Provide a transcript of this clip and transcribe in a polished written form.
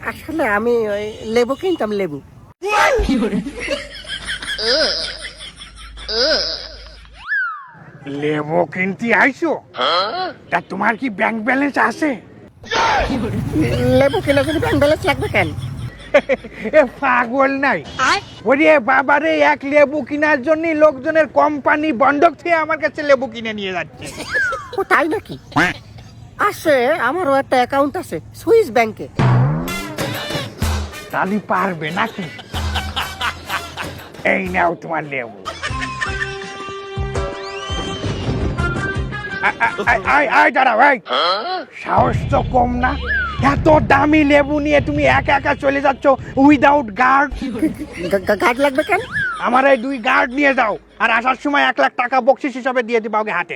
আসলে আমি ওই লেবু কিনতাম, লেবু। লেবু কিনতে আইছো? তা তোমার কি ব্যাংক ব্যালেন্স আছে? লেবু কেনার জন্য ব্যাংক ব্যালেন্স লাগবে কেন? এ পাগল নাই, ওরে বাবারে, এক লেবু কেনার জন্য লোকজনের কোম্পানি বন্ধক থেকে আমার কাছে লেবু কিনে নিয়ে যাচ্ছে। ও তাই নাকি? আছে, আমারও একটা অ্যাকাউন্ট আছে সুইস ব্যাংকে। তাহলে পারবে নাকি? এই নাও তোমার লেবু। আয় দাঁড়াও, সাহস তো কম না? এত দামি লেবু নিয়ে তুমি একা একা চলে যাচ্ছ উইদাউট গার্ড? গার্ড লাগবে কেন? আমার এই 2 গার্ড নিয়ে যাও, আর আসার সময় 1 লাখ টাকা বকশিস হিসাবে দিয়ে দিবা ওকে হাতে।